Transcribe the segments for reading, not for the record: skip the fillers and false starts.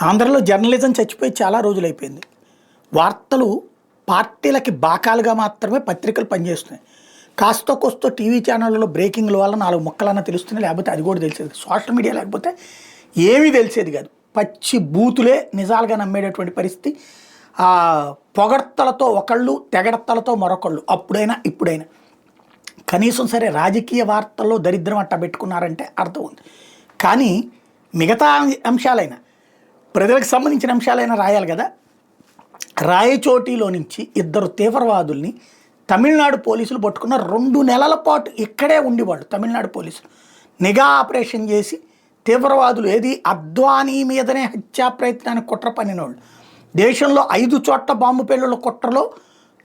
ఆంధ్రలో జర్నలిజం చచ్చిపోయి చాలా రోజులైపోయింది. వార్తలు పార్టీలకి బాకాలుగా మాత్రమే పత్రికలు పనిచేస్తున్నాయి. కాస్తో కోస్తో టీవీ ఛానళ్ళలో బ్రేకింగ్ల వల్ల 4 ముక్కలన్నా తెలుస్తున్నాయి, లేకపోతే అది కూడా తెలిసేది. సోషల్ మీడియా లేకపోతే ఏమీ తెలిసేది కాదు. పచ్చి బూతులే నిజాలుగా నమ్మేటటువంటి పరిస్థితి. పొగడ్తలతో ఒకళ్ళు, తెగడతలతో మరొకళ్ళు, అప్పుడైనా ఇప్పుడైనా. కనీసం సరే రాజకీయ వార్తల్లో దరిద్రం అట్టా పెట్టుకున్నారంటే అర్థం ఉంది. కానీ మిగతా అంశాలైనా, ప్రజలకు సంబంధించిన అంశాలైనా రాయాలి కదా. రాయచోటిలో నుంచి 2 తీవ్రవాదుల్ని తమిళనాడు పోలీసులు పట్టుకున్న 2 నెలల పాటు ఇక్కడే ఉండేవాళ్ళు. తమిళనాడు పోలీసులు నిఘా ఆపరేషన్ చేసి తీవ్రవాదులు అద్వానీ మీదనే హత్యా ప్రయత్నానికి కుట్ర పన్నినోళ్ళు, దేశంలో 5 చోట్ల బాంబు పేలుళ్ల కుట్రలో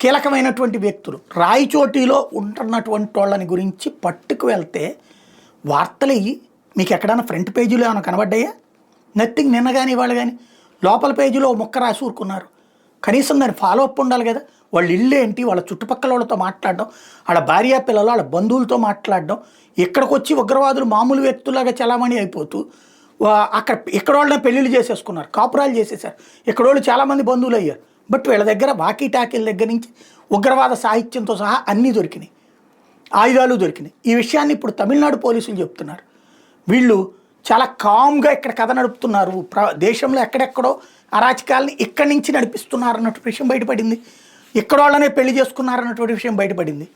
కీలకమైనటువంటి వ్యక్తులు రాయచోటిలో ఉంటున్నటువంటి వాళ్ళని గురించి పట్టుకు వెళ్తే వార్తలు మీకు ఎక్కడైనా ఫ్రంట్ పేజీలో ఏమైనా కనబడ్డాయా? నథింగ్. నిన్న కానీ ఇవాళ కానీ లోపల పేజీలో ముక్క రాసి ఊరుకున్నారు. కనీసం దాని ఫాలో అప్ ఉండాలి కదా. వాళ్ళ ఇల్లు ఏంటి, వాళ్ళ చుట్టుపక్కల వాళ్ళతో మాట్లాడడం, వాళ్ళ భార్య పిల్లలు, వాళ్ళ బంధువులతో మాట్లాడడం, ఇక్కడికి వచ్చి ఉగ్రవాదులు మామూలు వ్యక్తులాగా చలామణి అయిపోతూ ఇక్కడ వాళ్ళని పెళ్ళిళ్ళు చేసేసుకున్నారు, కాపురాలు చేసేసారు. ఇక్కడ వాళ్ళు చాలామంది బంధువులు అయ్యారు. బట్ వీళ్ళ దగ్గర వాకీ టాకీల దగ్గర నుంచి ఉగ్రవాద సాహిత్యంతో సహా అన్నీ దొరికినాయి, ఆయుధాలు దొరికినాయి. ఈ విషయాన్ని ఇప్పుడు తమిళనాడు పోలీసులు చెప్తున్నారు. వీళ్ళు చాలా కామ్గా ఇక్కడ కథ నడుపుతున్నారు, దేశంలో ఎక్కడెక్కడో అరాచకాలని ఇక్కడి నుంచి నడిపిస్తున్నారు అన్నటువంటి విషయం బయటపడింది. ఇక్కడ వాళ్ళనే పెళ్లి చేసుకున్నారన్నటువంటి విషయం బయటపడింది.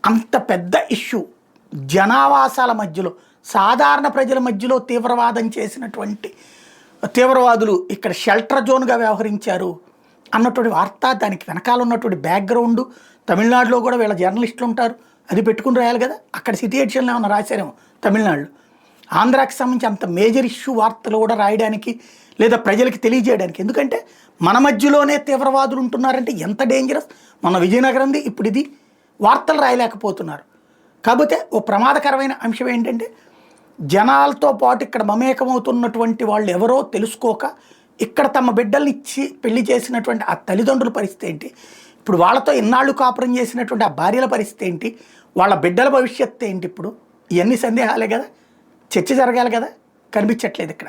అంత పెద్ద ఇష్యూ జనావాసాల మధ్యలో, సాధారణ ప్రజల మధ్యలో తీవ్రవాదం చేసినటువంటి తీవ్రవాదులు ఇక్కడ షెల్టర్ జోన్గా వ్యవహరించారు అన్నటువంటి వార్త, దానికి వెనకాల ఉన్నటువంటి బ్యాక్గ్రౌండ్. తమిళనాడులో కూడా వీళ్ళ జర్నలిస్టులు ఉంటారు, అది పెట్టుకుని రాయాలి కదా. అక్కడ సిటీ ఎడిషన్లో ఏమైనా రాశారేమో తమిళనాడులో. ఆంధ్రాకి సంబంధించి అంత మేజర్ ఇష్యూ వార్తలు కూడా రాయడానికి లేదా ప్రజలకి తెలియజేయడానికి. ఎందుకంటే మన మధ్యలోనే తీవ్రవాదులు ఉంటున్నారంటే ఎంత డేంజరస్. మన విజయనగరంది ఇప్పుడు ఇది వార్తలు రాయలేకపోతున్నారు. కాకపోతే ఓ ప్రమాదకరమైన అంశం ఏంటంటే జనాలతో పాటు ఇక్కడ మమేకమవుతున్నటువంటి వాళ్ళు ఎవరో తెలుసుకోక ఇక్కడ తమ బిడ్డల్ని ఇచ్చి పెళ్లి చేసినటువంటి ఆ తల్లిదండ్రుల పరిస్థితి ఏంటి, ఇప్పుడు వాళ్ళతో ఇన్నాళ్ళు కాపురం చేసినటువంటి ఆ భార్యల పరిస్థితి ఏంటి, వాళ్ళ బిడ్డల భవిష్యత్తు ఏంటి, ఇప్పుడు ఇవన్నీ సందేహాలే కదా. చర్చ జరగాలి కదా, కనిపించట్లేదు ఇక్కడ.